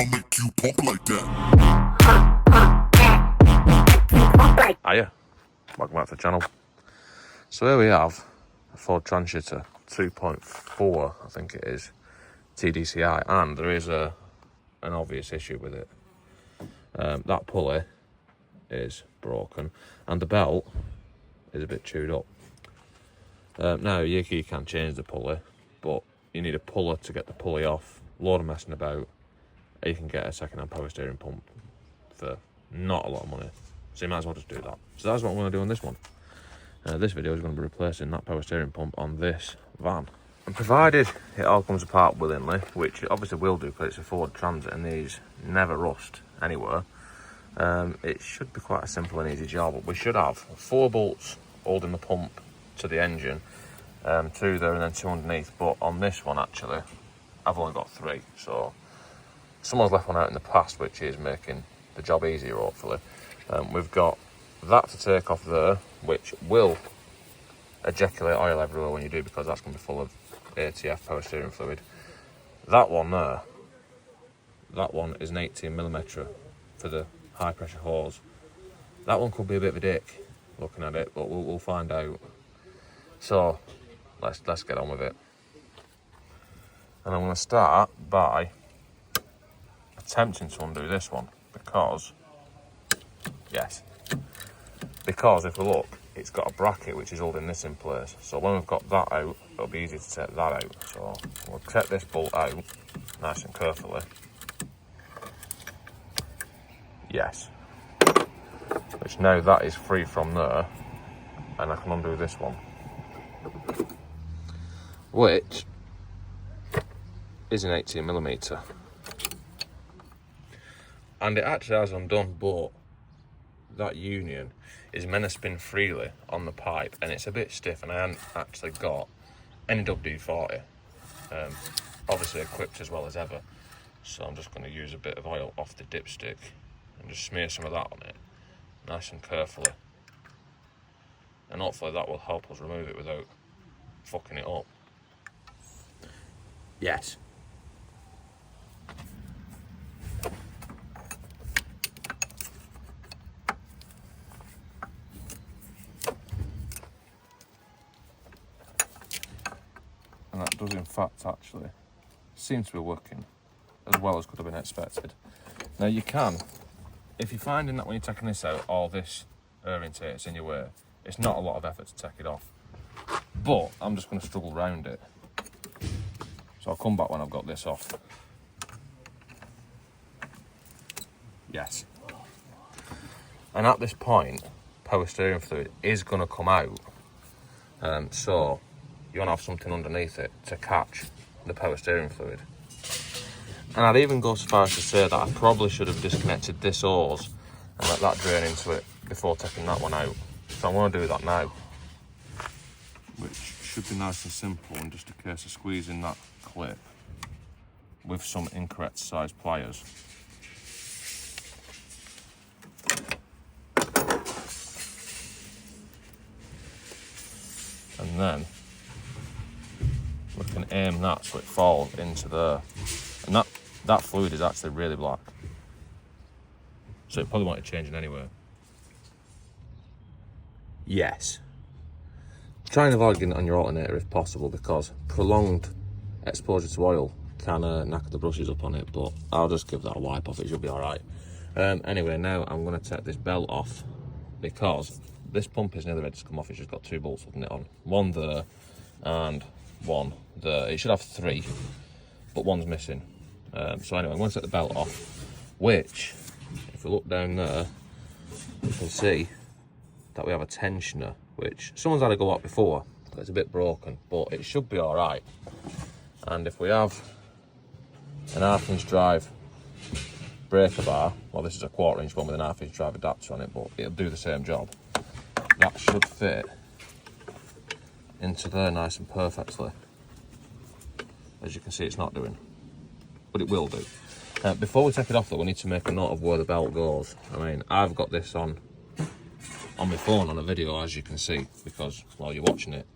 I'ma make you pump like that. Hiya, welcome back to the channel. So here we have a Ford Transit 2.4, I think it is, TDCI, and there is an obvious issue with it. That pulley is broken and the belt is a bit chewed up. Now you can change the pulley, but you need a puller to get the pulley off, load of messing about. You can get a second-hand power steering pump for not a lot of money, so you might as well just do that. So that's what I'm going to do on this one. This video is going to be replacing that power steering pump on this van. And provided it all comes apart willingly, which it obviously will do because it's a Ford Transit and these never rust anywhere, it should be quite a simple and easy job. We should have 4 bolts holding the pump to the engine, 2 there and then 2 underneath, but on this one actually I've only got 3, so someone's left one out in the past, which is making the job easier hopefully. We've got that to take off there, which will ejaculate oil everywhere when you do, because that's going to be full of ATF power steering fluid. That one there, that one is an 18mm for the high pressure hose. That one could be a bit of a dick looking at it, but we'll find out. So let's get on with it. And I'm going to start by attempting to undo this one, because if we look, it's got a bracket which is holding this in place. So when we've got that out, it'll be easy to take that out. So we'll take this bolt out nice and carefully. Which now that is free from there, and I can undo this one, which is an 18mm. And it actually has undone, but that union is meant to spin freely on the pipe, and it's a bit stiff, and I haven't actually got any WD-40, obviously equipped as well as ever. So I'm just going to use a bit of oil off the dipstick and just smear some of that on it, nice and carefully. And hopefully that will help us remove it without fucking it up. Yes. And that does in fact actually seem to be working as well as could have been expected. Now you can, if you're finding that when you're taking this out, all this air intake is in your way, it's not a lot of effort to take it off. But I'm just going to struggle around it. So I'll come back when I've got this off. Yes. And at this point, power steering fluid is going to come out. So you want to have something underneath it to catch the power steering fluid. And I'd even go so far as to say that I probably should have disconnected this hose and let that drain into it before taking that one out. So I'm going to do that now, which should be nice and simple, and just a case of squeezing that clip with some incorrect size pliers. And then we can aim that so it falls into there. And that fluid is actually really black, so it probably won't be changing anyway. Yes. Try and avoid getting it on your alternator if possible, because prolonged exposure to oil can knacker the brushes up on it, but I'll just give that a wipe off, it should be alright. Anyway, now I'm going to take this belt off, because this pump is nearly ready to come off. It's just got 2 bolts holding it on. One there and one there. It should have 3, but one's missing. So anyway, I'm going to take the belt off, which, if we look down there, you can see that we have a tensioner, which someone's had a go at before. It's a bit broken, but it should be all right. And if we have an 1/2-inch drive breaker bar, well, this is a 1/4-inch one with an 1/2-inch drive adapter on it, but it'll do the same job. That should fit into there nice and perfectly. As you can see, it's not doing, but it will do. Before we take it off though, we need to make a note of where the belt goes. I mean, I've got this on my phone on a video, as you can see, because while you're watching it.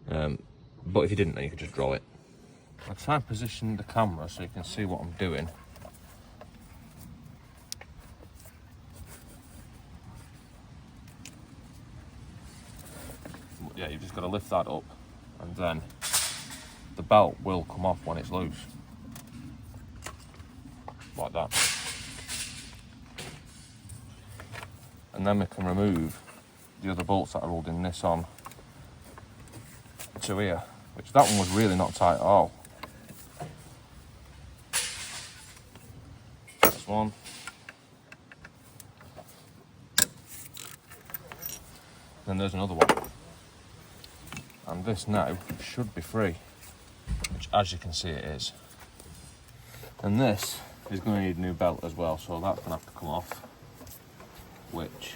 But if you didn't, then you could just draw it. I'll try and position the camera so you can see what I'm doing. yeah, you've just got to lift that up, and then the belt will come off when it's loose, like that. And then we can remove the other bolts that are holding this on to here, which that one was really not tight at all. That's one. Then there's another one. And this now should be free, which as you can see it is. And this is going to need a new belt as well, so that's going to have to come off, which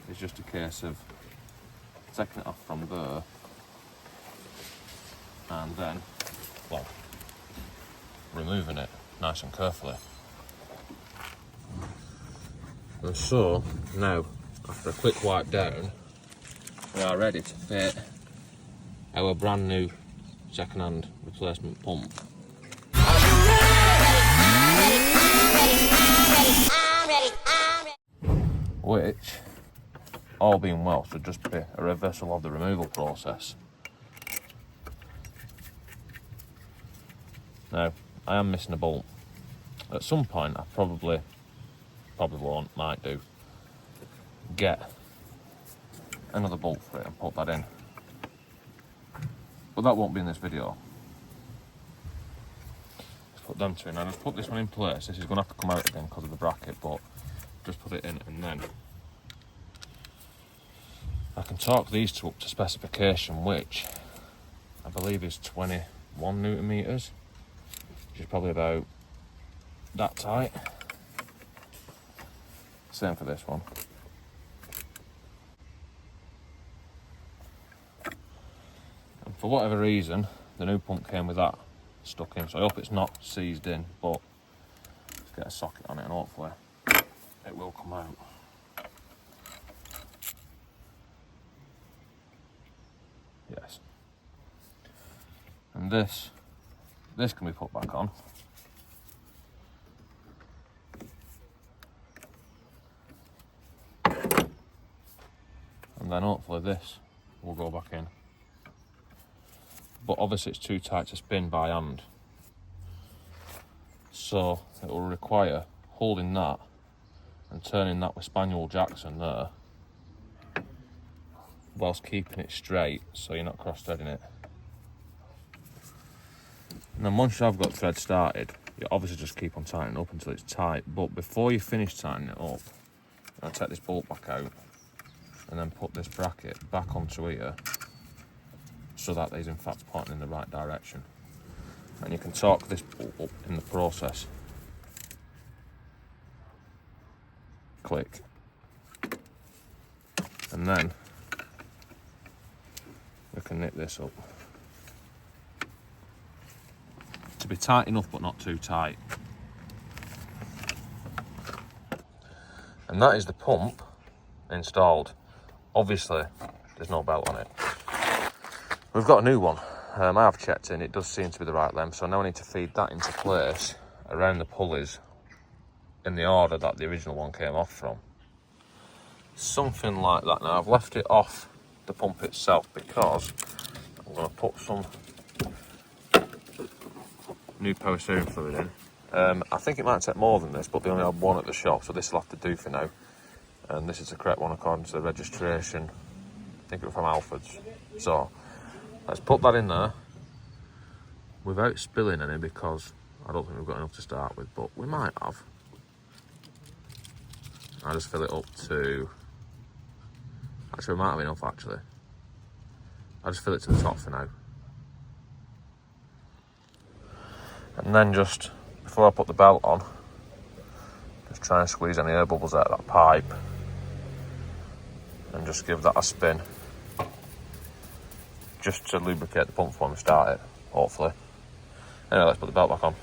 is just a case of taking it off from there and then, well, removing it nice and carefully. And so now, after a quick wipe down, we are ready to fit our brand new second-hand replacement pump. Which, all being well, should just be a reversal of the removal process. Now, I am missing a bolt. At some point, I probably won't, might do, get another bolt for it and put that in. But that won't be in this video. Let's put them two in. Now, I've put this one in place. This is going to have to come out again because of the bracket, but just put it in, and then I can torque these two up to specification, which I believe is 21 Newton meters, which is probably about that tight. Same for this one. And for whatever reason, the new pump came with that stuck in, so I hope it's not seized in, but let's get a socket on it and hopefully it will come out. Yes. And this can be put back on. And then hopefully this will go back in. But obviously it's too tight to spin by hand. So it will require holding that and turning that with Spaniel Jackson there, whilst keeping it straight so you're not cross-threading it. And then once you've got thread started, you obviously just keep on tightening up until it's tight, but before you finish tightening it up, I'll take this bolt back out and then put this bracket back onto here so that it's in fact pointing in the right direction. And you can torque this bolt up in the process. Click. And then we can knit this up to be tight enough but not too tight. And that is the pump installed. Obviously there's no belt on it. We've got a new one. I have checked in, it does seem to be the right length, so now I need to feed that into place around the pulleys in the order that the original one came off from. Something like that. Now I've left it off the pump itself because I'm going to put some new power steering fluid in. I think it might take more than this, but they only have one at the shop, so this will have to do for now. And this is the correct one according to the registration. I think it was from Alfred's. So let's put that in there without spilling any, because I don't think we've got enough to start with, but we might have. I'll just fill it up to, actually we might have enough actually. I'll just fill it to the top for now. And then just, before I put the belt on, just try and squeeze any air bubbles out of that pipe and just give that a spin, just to lubricate the pump before we start it, hopefully. Anyway, let's put the belt back on.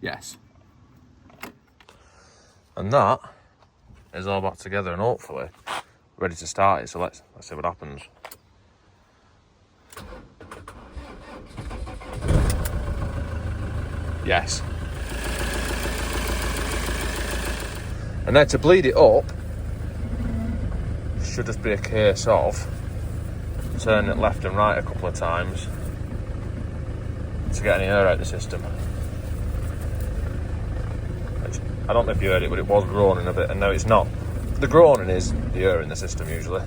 Yes. And that is all back together and hopefully ready to start it. So let's see what happens. Yes. And then to bleed it up, should just be a case of turning it left and right a couple of times to get any air out of the system. Which, I don't know if you heard it, but it was groaning a bit, and no, it's not. The groaning is the air in the system usually.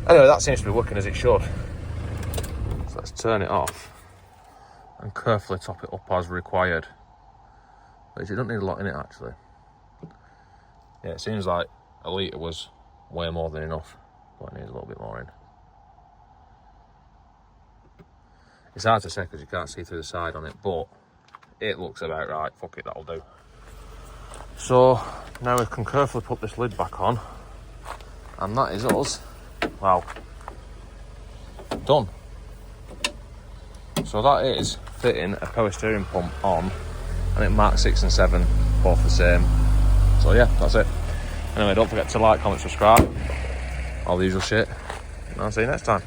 Anyway, that seems to be working as it should. So let's turn it off and carefully top it up as required. Which it doesn't need a lot in it actually. Yeah, it seems like a litre was way more than enough, but it needs a little bit more in. It's hard to say because you can't see through the side on it, but it looks about right. Fuck it, that'll do. So now we can carefully put this lid back on, and that is us, well, done. So that is fitting a power steering pump on, and it marks 6 and 7, both the same. So yeah, that's it. Anyway, don't forget to like, comment, subscribe, all the usual shit, and I'll see you next time.